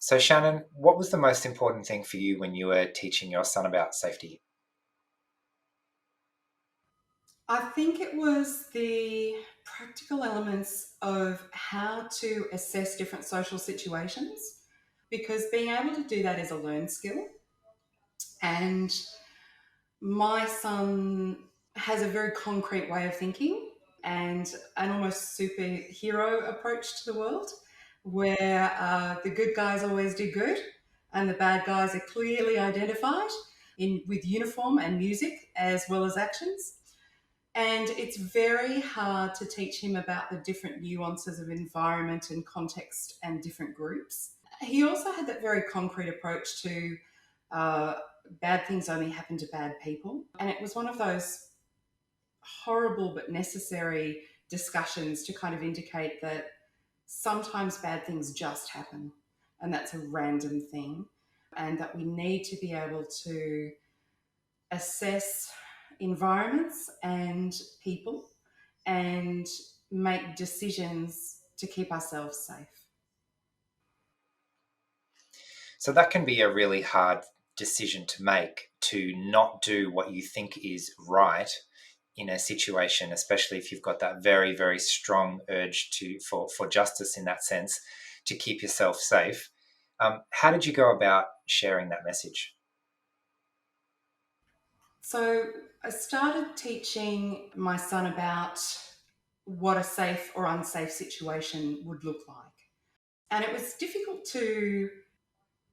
So, Shannan, what was the most important thing for you when you were teaching your son about safety? I think it was the practical elements of how to assess different social situations because being able to do that is a learned skill. And my son has a very concrete way of thinking and an almost superhero approach to the world where the good guys always do good and the bad guys are clearly identified with uniform and music as well as actions. And it's very hard to teach him about the different nuances of environment and context and different groups. He also had that very concrete approach to uh, bad things only happen to bad people. And it was one of those horrible but necessary discussions to kind of indicate that sometimes bad things just happen and that's a random thing, and that we need to be able to assess environments and people and make decisions to keep ourselves safe. So, that can be a really hard decision to make, to not do what you think is right in a situation, especially if you've got that very, very strong urge for justice in that sense, to keep yourself safe. How did you go about sharing that message? So I started teaching my son about what a safe or unsafe situation would look like. And it was difficult to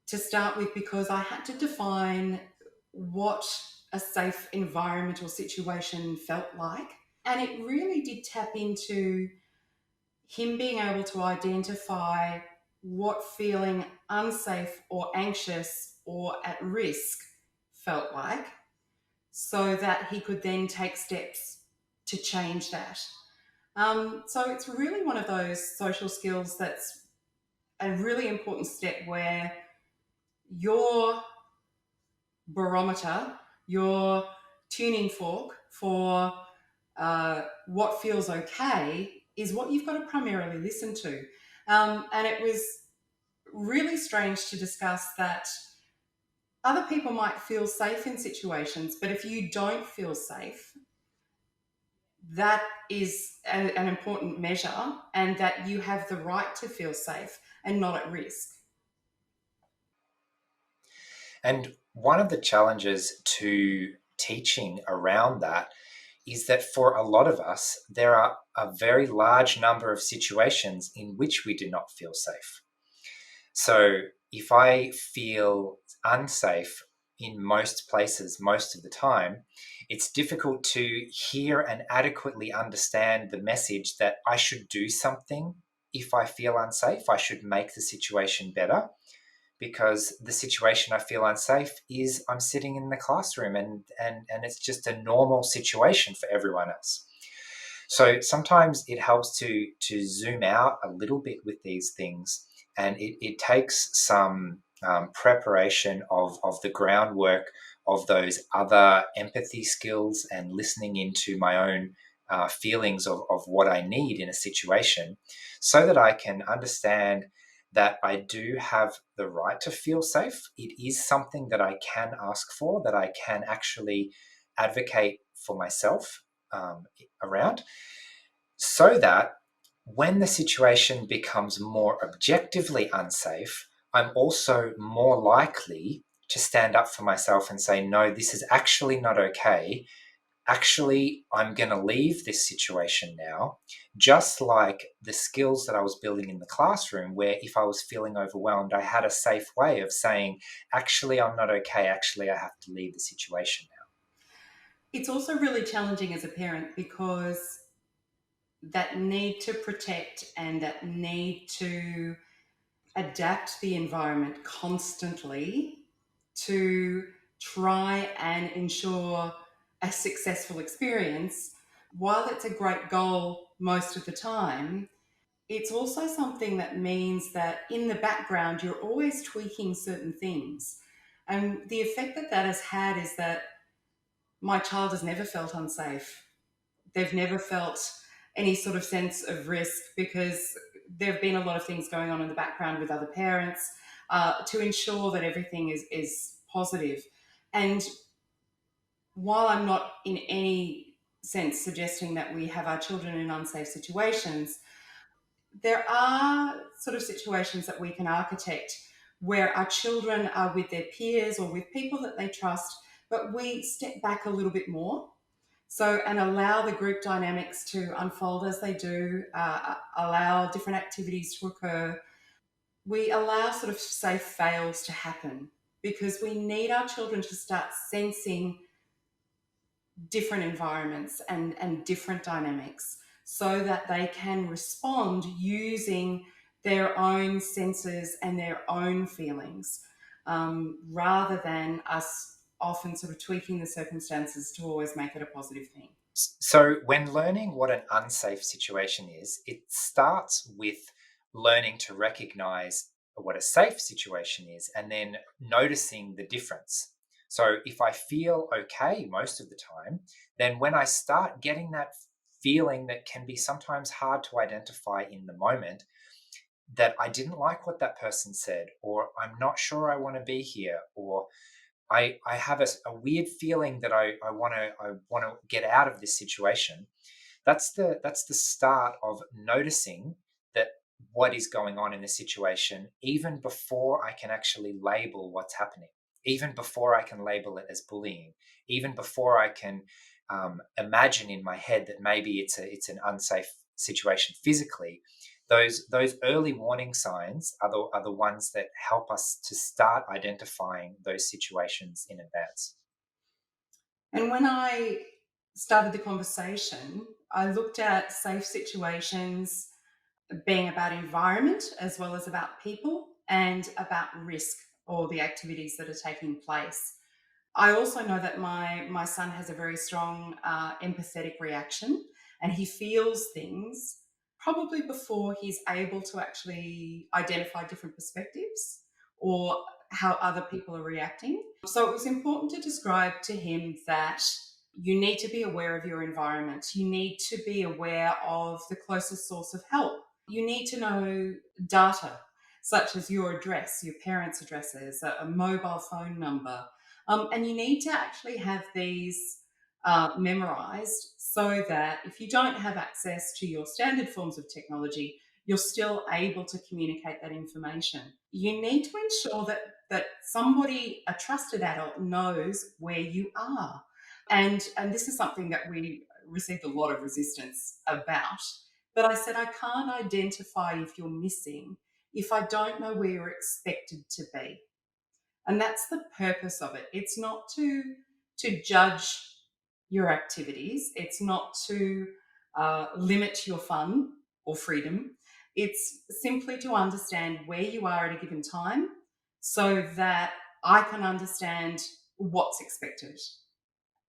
start with because I had to define what a safe environmental situation felt like. And it really did tap into him being able to identify what feeling unsafe or anxious or at risk felt like so that he could then take steps to change that. So it's really one of those social skills that's a really important step where your barometer, your tuning fork for what feels okay is what you've got to primarily listen to. And it was really strange to discuss that other people might feel safe in situations, but if you don't feel safe, that is an important measure, and that you have the right to feel safe and not at risk. And one of the challenges to teaching around that is that for a lot of us, there are a very large number of situations in which we do not feel safe. So if I feel unsafe in most places most of the time, it's difficult to hear and adequately understand the message that I should do something if I feel unsafe. I should make the situation better, because the situation I feel unsafe is I'm sitting in the classroom and it's just a normal situation for everyone else. So sometimes it helps to zoom out a little bit with these things, and it takes some preparation of the groundwork of those other empathy skills and listening into my own feelings of what I need in a situation, so that I can understand that I do have the right to feel safe. It is something that I can ask for, that I can actually advocate for myself around, so that when the situation becomes more objectively unsafe, I'm also more likely to stand up for myself and say, no, this is actually not okay. Actually, I'm going to leave this situation now. Just like the skills that I was building in the classroom, where if I was feeling overwhelmed, I had a safe way of saying, actually, I'm not okay. Actually, I have to leave the situation now. It's also really challenging as a parent because that need to protect and that need to adapt the environment constantly to try and ensure a successful experience, while it's a great goal most of the time, it's also something that means that in the background, you're always tweaking certain things. And the effect that that has had is that my child has never felt unsafe. They've never felt any sort of sense of risk because there have been a lot of things going on in the background with other parents. to ensure that everything is positive. And while I'm not in any sense suggesting that we have our children in unsafe situations, there are sort of situations that we can architect where our children are with their peers or with people that they trust, but we step back a little bit more. So, and allow the group dynamics to unfold as they do, allow different activities to occur. We allow sort of safe fails to happen because we need our children to start sensing different environments and different dynamics so that they can respond using their own senses and their own feelings, rather than us often sort of tweaking the circumstances to always make it a positive thing. So, when learning what an unsafe situation is, it starts with learning to recognize what a safe situation is and then noticing the difference. So, if I feel okay most of the time, then when I start getting that feeling that can be sometimes hard to identify in the moment, that I didn't like what that person said, or I'm not sure I want to be here, or I have a weird feeling that I want to get out of this situation. That's the start of noticing that what is going on in the situation, even before I can actually label what's happening, even before I can label it as bullying, even before I can imagine in my head that maybe it's an unsafe situation physically. Those early warning signs are the ones that help us to start identifying those situations in advance. And when I started the conversation, I looked at safe situations being about environment as well as about people and about risk or the activities that are taking place. I also know that my son has a very strong empathetic reaction, and he feels things probably before he's able to actually identify different perspectives or how other people are reacting. So it was important to describe to him that you need to be aware of your environment. You need to be aware of the closest source of help. You need to know data such as your address, your parents' addresses, a mobile phone number, and you need to actually have these memorized so that if you don't have access to your standard forms of technology, you're still able to communicate that information. You need to ensure that somebody, a trusted adult, knows where you are. And this is something that we received a lot of resistance about. But I said, I can't identify if you're missing if I don't know where you're expected to be. And that's the purpose of it. It's not to judge your activities. It's not to limit your fun or freedom. It's simply to understand where you are at a given time so that I can understand what's expected.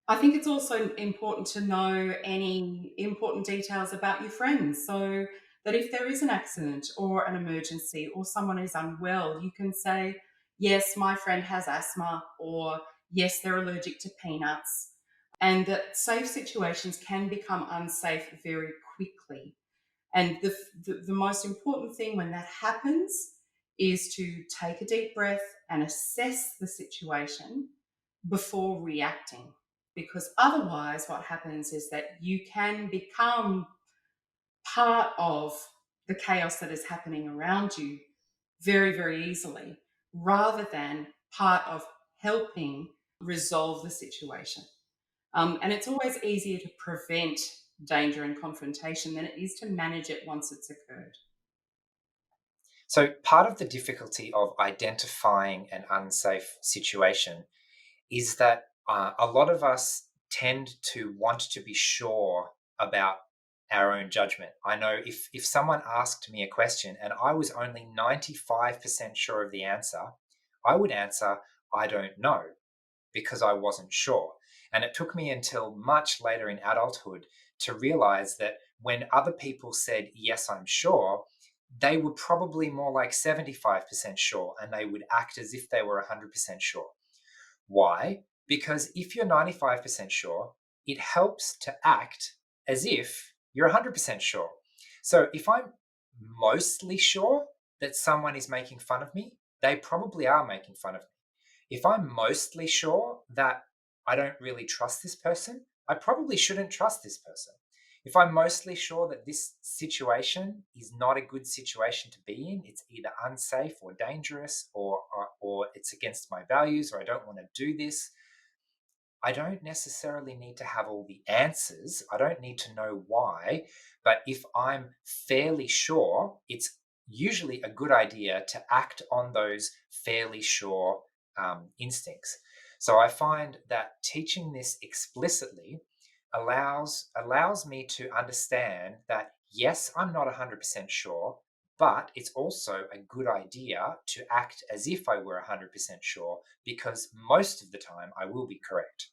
I think it's also important to know any important details about your friends so that if there is an accident or an emergency or someone is unwell, you can say, yes, my friend has asthma, or yes, they're allergic to peanuts. And that safe situations can become unsafe very quickly. And the most important thing when that happens is to take a deep breath and assess the situation before reacting. Because otherwise, what happens is that you can become part of the chaos that is happening around you very, very easily, rather than part of helping resolve the situation. And it's always easier to prevent danger and confrontation than it is to manage it once it's occurred. So, part of the difficulty of identifying an unsafe situation is that a lot of us tend to want to be sure about our own judgment. I know if someone asked me a question and I was only 95% sure of the answer, I would answer, I don't know, because I wasn't sure. And it took me until much later in adulthood to realize that when other people said, yes, I'm sure, they were probably more like 75% sure and they would act as if they were 100% sure. Why? Because if you're 95% sure, it helps to act as if you're 100% sure. So if I'm mostly sure that someone is making fun of me, they probably are making fun of me. If I'm mostly sure that I don't really trust this person, I probably shouldn't trust this person. If I'm mostly sure that this situation is not a good situation to be in, it's either unsafe or dangerous, or it's against my values, or I don't want to do this, I don't necessarily need to have all the answers. I don't need to know why. But if I'm fairly sure, it's usually a good idea to act on those fairly sure instincts. So I find that teaching this explicitly allows me to understand that yes, I'm not 100% sure, but it's also a good idea to act as if I were 100% sure, because most of the time I will be correct.